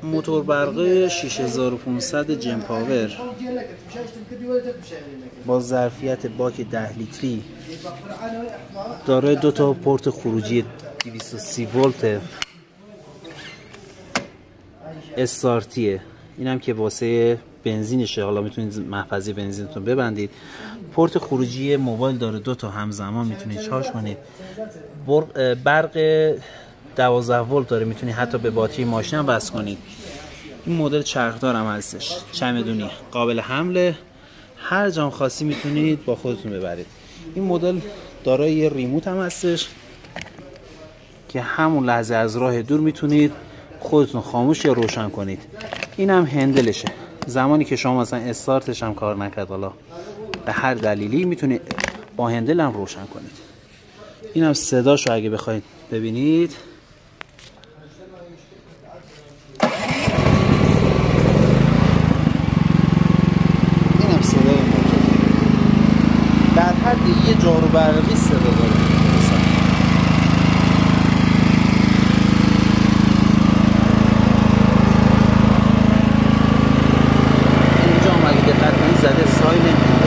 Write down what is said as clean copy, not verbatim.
موتور برقی 6500 جن پاور با ظرفیت باک 10 لیتری دارای 2 تا پورت خروجی 230 ولت استارتیه. اینم که واسه بنزینشه، حالا میتونید محفظه بنزینتون ببندید. پورت خروجی موبایل داره 2 تا همزمان میتونید شارژ کنید. برق 12 ولت داره، میتونید حتی به باتری ماشین هم وصل کنید. این مدل چرخدار هم هستش، چمدونی، قابل حمله، هر جام خاصی میتونید با خودتون ببرید. این مدل دارای یه ریموت هم هستش که همون لحظه از راه دور میتونید خودتون خاموش یا روشن کنید. این هم هندلشه، زمانی که شما مثلا استارتش هم کار نکرد، حالا به هر دلیلی میتونید با هندل هم روشن کنید. این هم صداشو اگه بخواید ببینید، این هم صدای موتور در حد یه جارو برقی صدا داره. اینجا هم اگه دقت کنید زده سایلنت